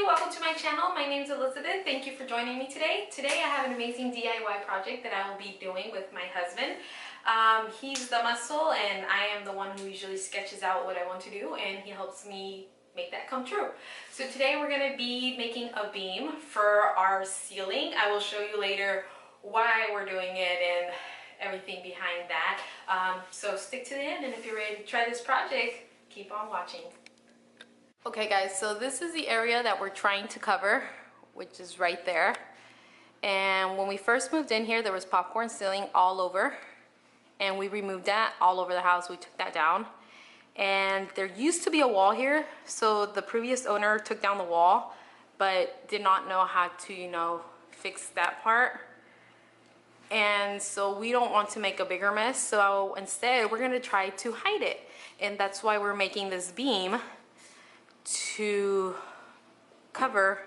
welcome to my channel. My name is Elizabeth. Thank you for joining me today. Today I have an amazing DIY project that I will be doing with my husband. He's the muscle and I am the one who usually sketches out what I want to do, and he helps me make that come true. So today we're going to be making a beam for our ceiling. I will show you later why we're doing it and everything behind that. So stick to the end, and if you're ready to try this project, keep on watching. Okay guys, so this is the area that we're trying to cover, which is right there. And when we first moved in here, there was popcorn ceiling all over, and we removed that all over the house. We took that down, and there used to be a wall here, so the previous owner took down the wall but did not know how to, fix that part. And so we don't want to make a bigger mess, so instead we're going to try to hide it, and that's why we're making this beam to cover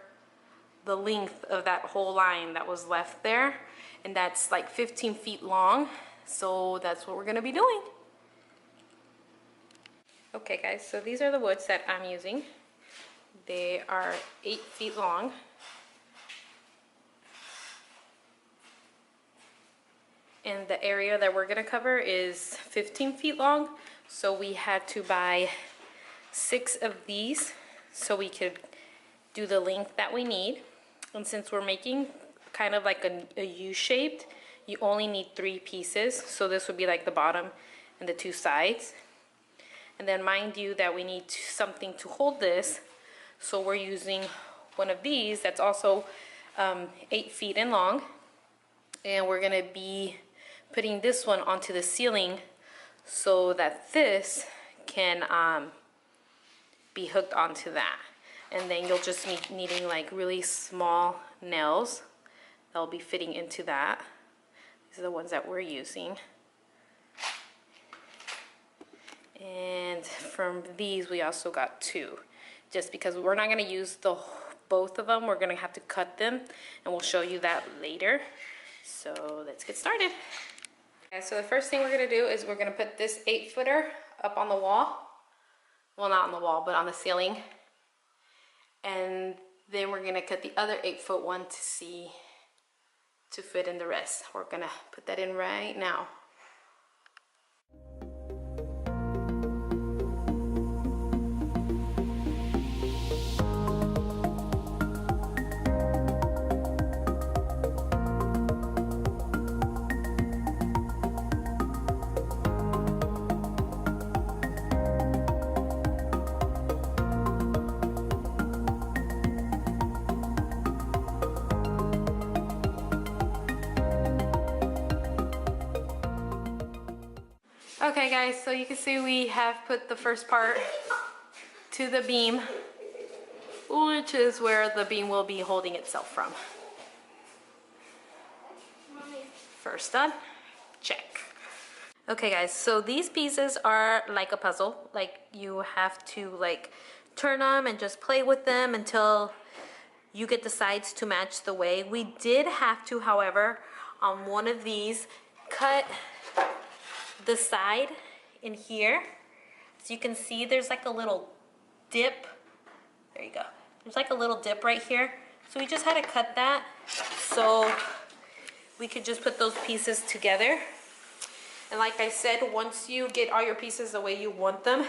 the length of that whole line that was left there, and that's like 15 feet long. So that's what we're going to be doing. Okay guys, so these are the woods that I'm using. They are 8 feet long. And the area that we're going to cover is 15 feet long, so we had to buy 6 of these so we could do the length that we need. And since we're making kind of like a U-shaped, you only need 3 pieces, so this would be like the bottom and the 2 sides. And then mind you that we need something to hold this, so we're using one of these that's also 8 feet in long, and we're gonna be putting this one onto the ceiling so that this can be hooked onto that. And then you'll just be needing like really small nails that'll be fitting into that. These are the ones that we're using. And from these we also got 2, just because we're not going to use both of them. We're going to have to cut them, and we'll show you that later. So let's get started. Okay, so the first thing we're going to do is we're going to put this 8-footer up on the wall. Well, not on the wall, but on the ceiling. And then we're gonna cut the other 8-foot one to fit in the rest. We're gonna put that in right now. Okay guys, so you can see we have put the first part to the beam, which is where the beam will be holding itself from. First done, check. Okay guys, so these pieces are like a puzzle. Like you have to like turn them and just play with them until you get the sides to match the way. We did have to, however, on one of these, cut the side in here. So you can see there's like a little dip. There you go. There's like a little dip right here. So we just had to cut that so we could just put those pieces together. And like I said, once you get all your pieces the way you want them,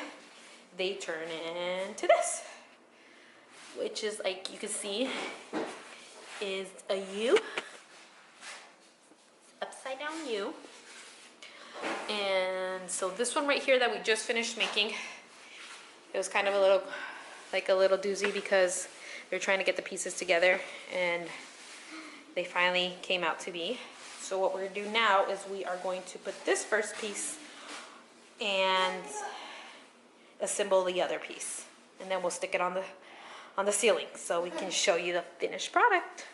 they turn into this, which is, like you can see, is a U, upside down U. And so this one right here that we just finished making, it was kind of a little doozy because they're trying to get the pieces together, and they finally came out to be. So what we're gonna do now is we are going to put this first piece and assemble the other piece, and then we'll stick it on the ceiling so we can show you the finished product.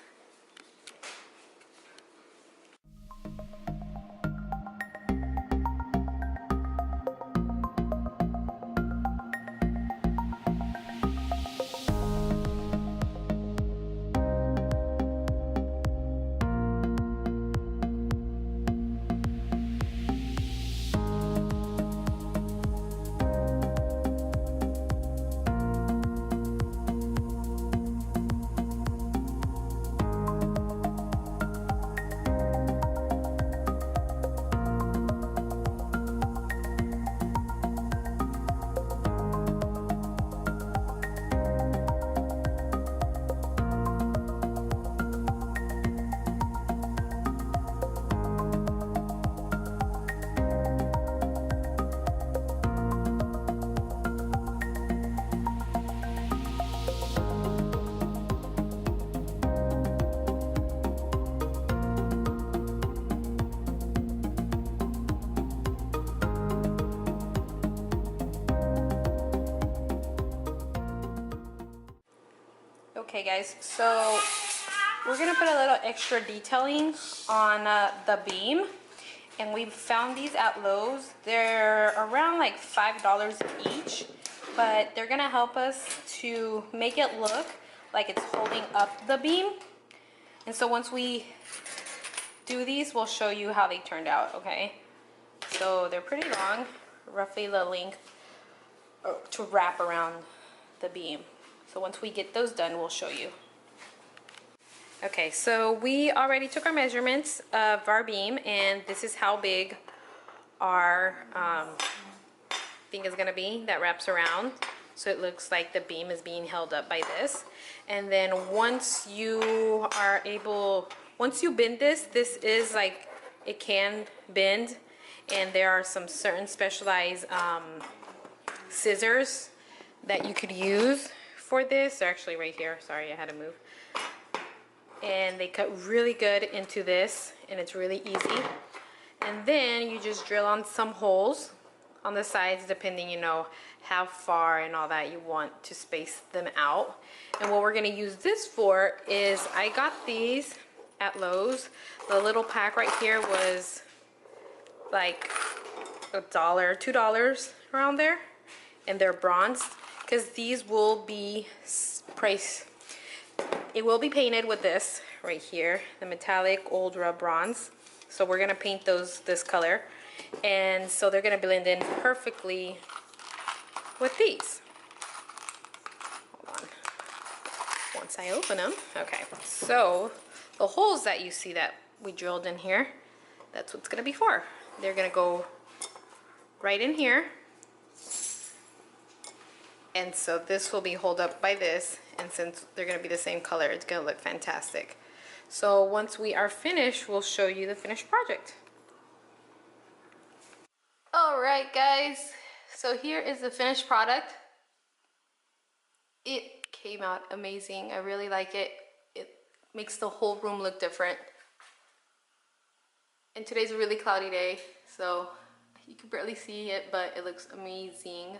Okay guys, so we're gonna put a little extra detailing on the beam, and we found these at Lowe's. They're around like $5 each, but they're gonna help us to make it look like it's holding up the beam. And so once we do these, we'll show you how they turned out, okay? So they're pretty long, roughly the length to wrap around the beam. So once we get those done, we'll show you. Okay, so we already took our measurements of our beam, and this is how big our thing is gonna be that wraps around. So it looks like the beam is being held up by this. And then once you bend this, this is like, it can bend, and there are some certain specialized scissors that you could use for this. They're actually right here, sorry I had to move. And they cut really good into this, and it's really easy. And then you just drill on some holes on the sides, depending, you know, how far and all that you want to space them out. And what we're gonna use this for is, I got these at Lowe's. The little pack right here was like $1, $2 around there, and they're bronzed, because these will be priced. It will be painted with this right here, the metallic Ultra bronze. So we're gonna paint those this color, and so they're gonna blend in perfectly with these. Hold on. Once I open them, okay. So the holes that you see that we drilled in here, that's what's gonna be for. They're gonna go right in here. And so this will be held up by this, and since they're gonna be the same color, it's gonna look fantastic. So once we are finished, we'll show you the finished project. All right, guys, so here is the finished product. It came out amazing. I really like it. It makes the whole room look different. And today's a really cloudy day, so you can barely see it, but it looks amazing.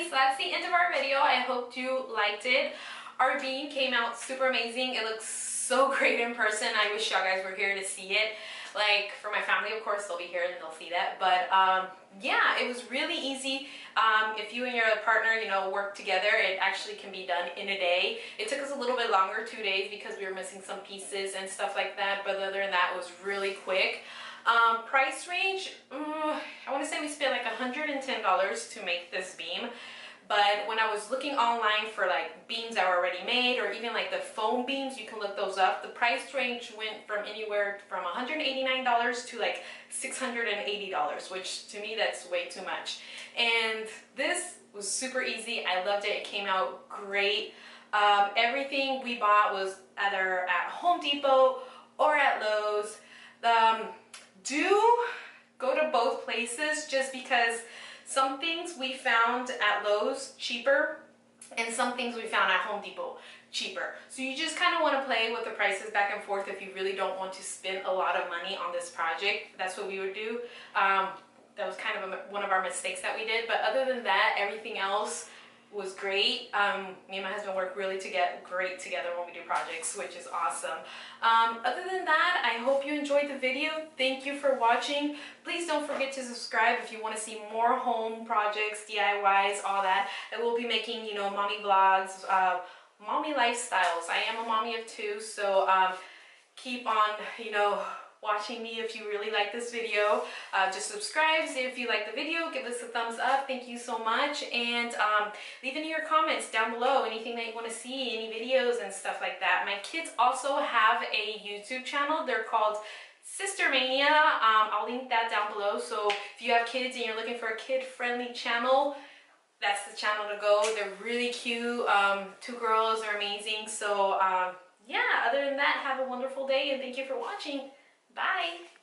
So that's the end of our video. I hope you liked it. Our beam came out super amazing. It looks so great in person. I wish y'all guys were here to see it. Like, for my family, of course, they'll be here and they'll see that. But yeah, it was really easy. If you and your partner, you know, work together, it actually can be done in a day. It took us a little bit longer, 2 days, because we were missing some pieces and stuff like that. But other than that, it was really quick. Price range, I want to say we spent like $110 to make this beam. But when I was looking online for like beams that were already made, or even like the foam beams, you can look those up. The price range went from anywhere from $189 to like $680, which to me that's way too much. And this was super easy. I loved it. It came out great. Everything we bought was either at Home Depot or at Lowe's. Do go to both places, just because some things we found at Lowe's cheaper, and some things we found at Home Depot cheaper. So you just kind of want to play with the prices back and forth if you really don't want to spend a lot of money on this project. That's what we would do. That was kind of one of our mistakes that we did. But other than that, everything else was great. Me and my husband work really great together when we do projects, which is awesome. Other than that, I hope you enjoyed the video. Thank you for watching. Please don't forget to subscribe if you want to see more home projects, DIYs, all that. I will be making, you know, mommy vlogs, mommy lifestyles. I am a mommy of 2, so keep on, you know, watching me if you really like this video. Just subscribe, say if you like the video, give us a thumbs up. Thank you so much. And leave any of your comments down below, anything that you want to see, any videos and stuff like that. My kids also have a YouTube channel. They're called Sistermania. I'll link that down below. So if you have kids and you're looking for a kid-friendly channel, that's the channel to go. They're really cute. 2 girls are amazing. So yeah, other than that, have a wonderful day, and thank you for watching. Bye!